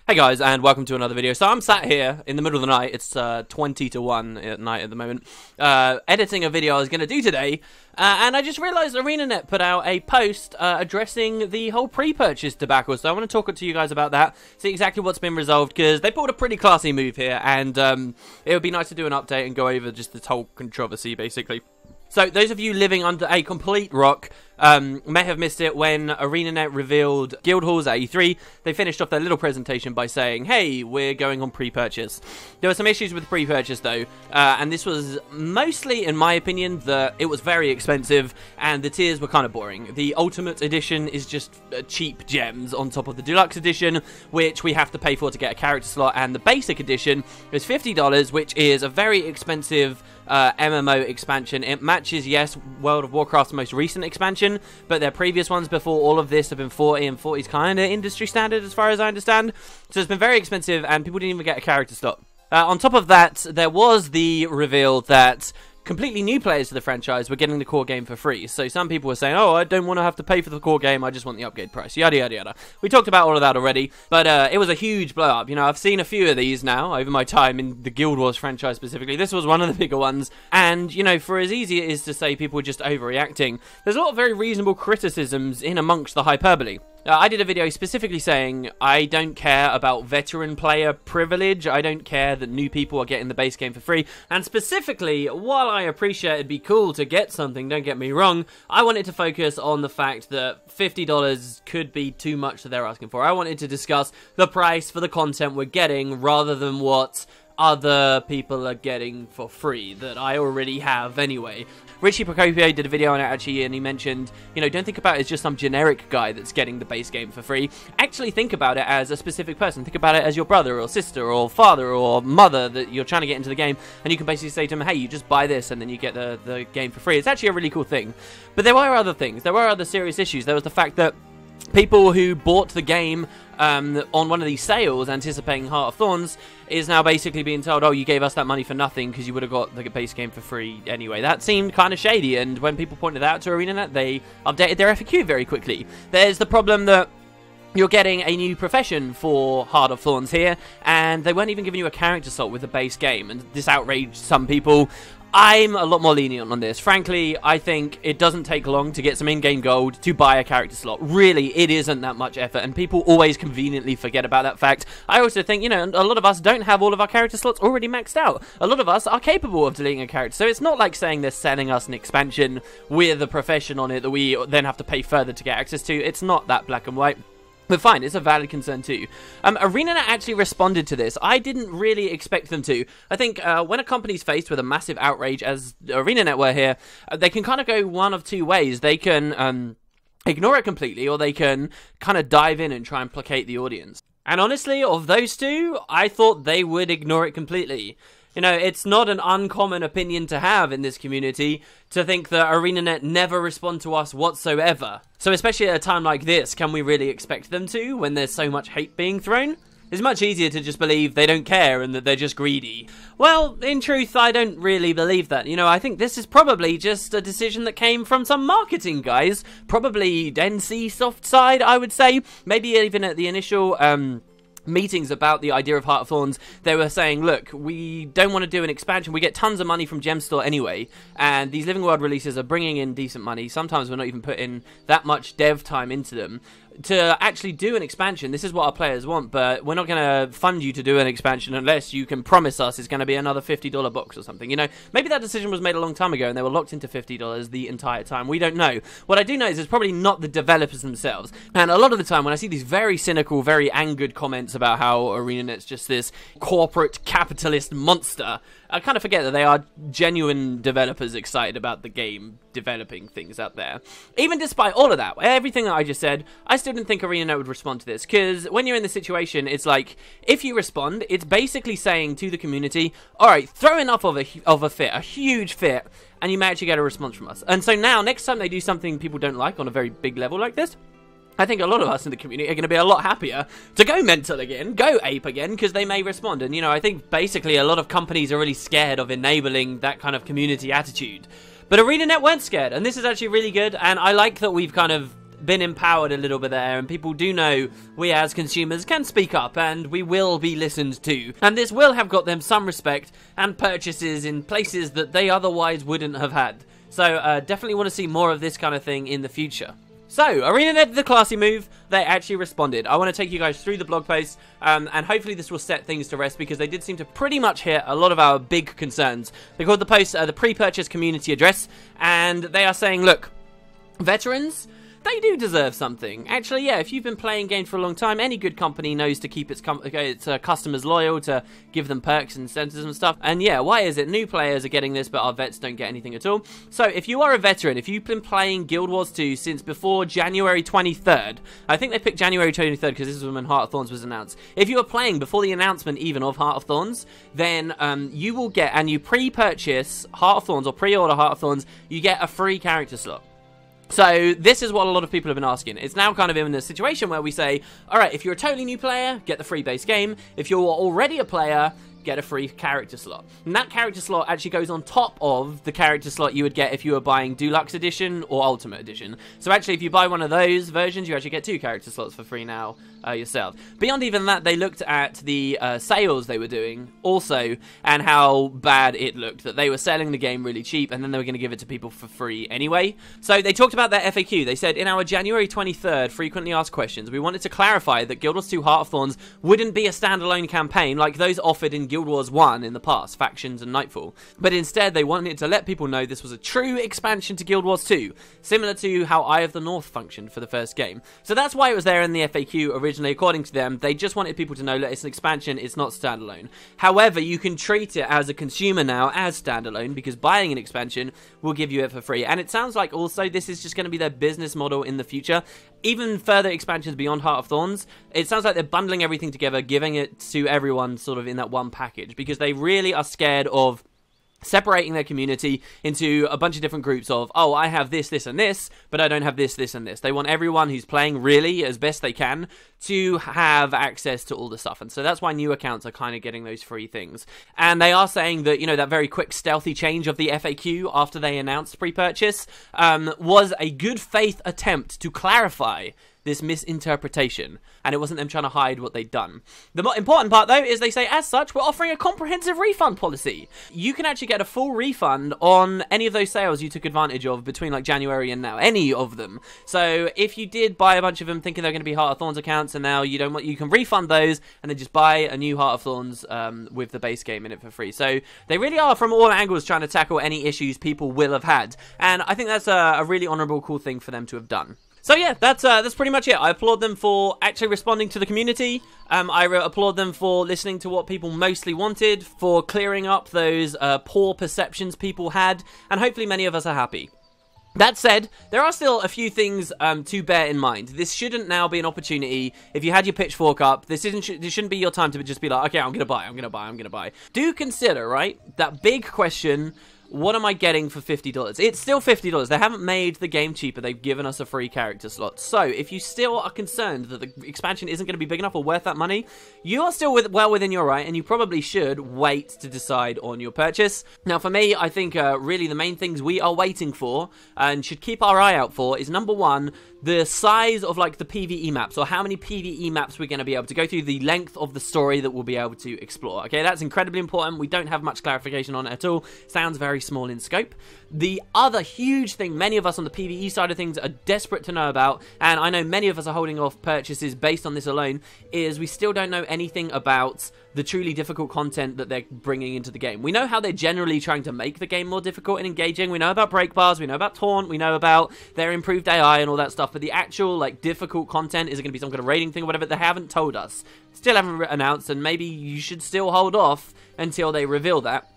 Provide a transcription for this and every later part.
Hey guys, and welcome to another video. So I'm sat here in the middle of the night, it's 20 to 1 at night at the moment, editing a video I was going to do today, and I just realised Arenanet put out a post addressing the whole pre-purchase debacle, so I want to talk to you guys about that, see exactly what's been resolved, because they pulled a pretty classy move here, and it would be nice to do an update and go over just this whole controversy, basically. So, those of you living under a complete rock may have missed it when Arenanet revealed guild halls at E3. They finished off their little presentation by saying, hey, we're going on pre-purchase. There were some issues with pre-purchase though, and this was mostly, in my opinion, that it was very expensive and the tiers were kind of boring. The Ultimate Edition is just cheap gems on top of the Deluxe Edition, which we have to pay for to get a character slot, and the Basic Edition is $50, which is a very expensive MMO expansion. It matches, yes, World of Warcraft's most recent expansion, but their previous ones before all of this have been 40, and 40 is kind of industry standard as far as I understand. So it's been very expensive, and people didn't even get a character slot. On top of that, there was the reveal that completely new players to the franchise were getting the core game for free. So some people were saying, oh, I don't want to have to pay for the core game, I just want the upgrade price, yada yada yada. We talked about all of that already, but it was a huge blow up. You know, I've seen a few of these now over my time in the Guild Wars franchise specifically. This was one of the bigger ones, and you know, for as easy it is to say people were just overreacting, there's a lot of very reasonable criticisms in amongst the hyperbole. I did a video specifically saying I don't care about veteran player privilege, I don't care that new people are getting the base game for free, and specifically, while I appreciate it'd be cool to get something, don't get me wrong, I wanted to focus on the fact that $50 could be too much that they're asking for. I wanted to discuss the price for the content we're getting rather than what other people are getting for free that I already have anyway. Richie Procopio did a video on it actually, and he mentioned, you know, don't think about it as just some generic guy that's getting the base game for free. Actually think about it as a specific person. Think about it as your brother or sister or father or mother that you're trying to get into the game, and you can basically say to them, hey, you just buy this and then you get the game for free. It's actually a really cool thing. But there were other things. There were other serious issues. There was the fact that people who bought the game on one of these sales anticipating Heart of Thorns is now basically being told, oh, you gave us that money for nothing because you would have got the base game for free anyway. That seemed kind of shady, and when people pointed that out to Arenanet, they updated their FAQ very quickly. There's the problem that you're getting a new profession for Heart of Thorns here, and they weren't even giving you a character slot with the base game, and this outraged some people. I'm a lot more lenient on this. Frankly, I think it doesn't take long to get some in-game gold to buy a character slot. Really, it isn't that much effort, and people always conveniently forget about that fact. I also think, you know, a lot of us don't have all of our character slots already maxed out. A lot of us are capable of deleting a character, so it's not like saying they're selling us an expansion with a profession on it that we then have to pay further to get access to. It's not that black and white. But fine, it's a valid concern too. Arenanet actually responded to this. I didn't really expect them to. I think when a company's faced with a massive outrage, as Arenanet were here, they can kind of go one of two ways. They can ignore it completely, or they can kind of dive in and try and placate the audience. And honestly, of those two, I thought they would ignore it completely. You know, it's not an uncommon opinion to have in this community to think that Arenanet never respond to us whatsoever. So especially at a time like this, can we really expect them to when there's so much hate being thrown? It's much easier to just believe they don't care and that they're just greedy. Well, in truth, I don't really believe that. You know, I think this is probably just a decision that came from some marketing guys. Probably NC soft side, I would say. Maybe even at the initial meetings about the idea of Heart of Thorns, they were saying, look, we don't want to do an expansion, we get tons of money from Gem Store anyway, and these Living World releases are bringing in decent money, sometimes we're not even putting that much dev time into them. To actually do an expansion, this is what our players want, but we're not going to fund you to do an expansion unless you can promise us it's going to be another $50 box or something. You know, maybe that decision was made a long time ago and they were locked into $50 the entire time. We don't know. What I do know is it's probably not the developers themselves. And a lot of the time when I see these very cynical, very angered comments about how Arenanet's just this corporate capitalist monster, I kind of forget that they are genuine developers excited about the game developing things out there. Even despite all of that, everything that I just said, I still didn't think Arenanet would respond to this, because when you're in this situation, it's like, if you respond, it's basically saying to the community, alright, throw enough of a fit, a huge fit, and you may actually get a response from us. And so now, next time they do something people don't like on a very big level like this, I think a lot of us in the community are going to be a lot happier to go mental again, go ape again, because they may respond. And, you know, I think basically a lot of companies are really scared of enabling that kind of community attitude. But Arenanet weren't scared, and this is actually really good, and I like that we've kind of been empowered a little bit there, and people do know we as consumers can speak up, and we will be listened to. And this will have got them some respect and purchases in places that they otherwise wouldn't have had. So definitely want to see more of this kind of thing in the future. So, Arenanet did the classy move. They actually responded. I want to take you guys through the blog post, and hopefully this will set things to rest, because they did seem to pretty much hit a lot of our big concerns. They called the post the pre-purchase community address, and they are saying, look, veterans, they do deserve something. Actually, yeah, if you've been playing games for a long time, any good company knows to keep its customers loyal, to give them perks and incentives and stuff. And yeah, why is it new players are getting this, but our vets don't get anything at all? So if you are a veteran, if you've been playing Guild Wars 2 since before January 23rd, I think they picked January 23rd because this is when Heart of Thorns was announced. If you were playing before the announcement even of Heart of Thorns, then you will get, and you pre-purchase Heart of Thorns or pre-order Heart of Thorns, you get a free character slot. So this is what a lot of people have been asking. It's now kind of in a situation where we say, alright, if you're a totally new player, get the free base game. If you're already a player, get a free character slot. And that character slot actually goes on top of the character slot you would get if you were buying Deluxe Edition or Ultimate Edition. So actually, if you buy one of those versions, you actually get 2 character slots for free now yourself. Beyond even that, they looked at the sales they were doing also, and how bad it looked, that they were selling the game really cheap, and then they were going to give it to people for free anyway. So they talked about their FAQ. They said, in our January 23rd frequently asked questions, we wanted to clarify that Guild Wars 2 Heart of Thorns wouldn't be a standalone campaign like those offered in Guild Wars 1 in the past, Factions and Nightfall. But instead, they wanted to let people know this was a true expansion to Guild Wars 2, similar to how Eye of the North functioned for the first game. So that's why it was there in the FAQ originally, according to them. They just wanted people to know that it's an expansion, it's not standalone. However, you can treat it as a consumer now as standalone, because buying an expansion will give you it for free. And it sounds like also this is just going to be their business model in the future. Even further expansions beyond Heart of Thorns, it sounds like they're bundling everything together, giving it to everyone sort of in that one package, because they really are scared of separating their community into a bunch of different groups of, oh, I have this, this, and this, but I don't have this, this, and this. They want everyone who's playing really, as best they can, to have access to all the stuff. And so that's why new accounts are kind of getting those free things. And they are saying that, you know, that very quick stealthy change of the FAQ after they announced pre-purchase was a good faith attempt to clarify this misinterpretation, and it wasn't them trying to hide what they'd done. The more important part, though, is they say, as such, we're offering a comprehensive refund policy. You can actually get a full refund on any of those sales you took advantage of between, like, January and now. Any of them. So, if you did buy a bunch of them thinking they're going to be Heart of Thorns accounts, and now you don't want, you can refund those, and then just buy a new Heart of Thorns with the base game in it for free. So, they really are, from all angles, trying to tackle any issues people will have had. And I think that's a really honourable, cool thing for them to have done. So yeah, that's pretty much it. I applaud them for actually responding to the community. I applaud them for listening to what people mostly wanted, for clearing up those poor perceptions people had, and hopefully many of us are happy. That said, there are still a few things to bear in mind. This shouldn't now be an opportunity, if you had your pitchfork up, this shouldn't be your time to just be like, okay, I'm going to buy. Do consider, right, that big question, what am I getting for $50? It's still $50. They haven't made the game cheaper. They've given us a free character slot. So, if you still are concerned that the expansion isn't going to be big enough or worth that money, you are still well within your right, and you probably should wait to decide on your purchase. Now, for me, I think really the main things we are waiting for, and should keep our eye out for, is number one, the size of, like, the PvE maps, or how many PvE maps we're going to be able to go through, the length of the story that we'll be able to explore. Okay, that's incredibly important. We don't have much clarification on it at all. Sounds very small in scope. The other huge thing many of us on the PvE side of things are desperate to know about, and I know many of us are holding off purchases based on this alone, is we still don't know anything about the truly difficult content that they're bringing into the game. We know how they're generally trying to make the game more difficult and engaging. We know about break bars, we know about taunt, we know about their improved AI and all that stuff, but the actual, like, difficult content, is it going to be some kind of rating thing or whatever? They haven't told us. Still haven't announced, and maybe you should still hold off until they reveal that.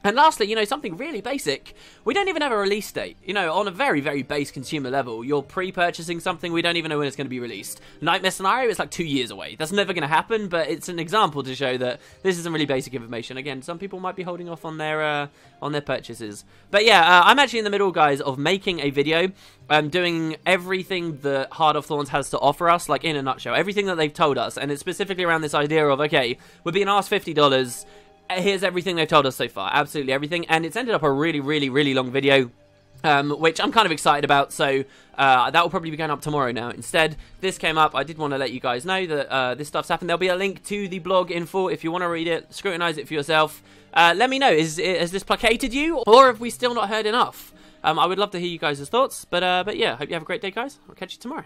And lastly, you know, something really basic, we don't even have a release date. You know, on a very, very base consumer level, you're pre-purchasing something, we don't even know when it's going to be released. Nightmare Scenario is like 2 years away. That's never going to happen, but it's an example to show that this is some really basic information. Again, some people might be holding off on their purchases. But yeah, I'm actually in the middle, guys, of making a video. Doing everything that Heart of Thorns has to offer us, like, in a nutshell. Everything that they've told us, and it's specifically around this idea of, okay, we're being asked $50, here's everything they've told us so far, absolutely everything, and it's ended up a really, really, really long video. which I'm kind of excited about, so that will probably be going up tomorrow now. Instead, this came up. I did want to let you guys know that this stuff's happened. There'll be a link to the blog in full if you want to read it, scrutinize it for yourself. Let me know, has this placated you, or have we still not heard enough? I would love to hear you guys' thoughts, but yeah, hope you have a great day, guys. I'll catch you tomorrow.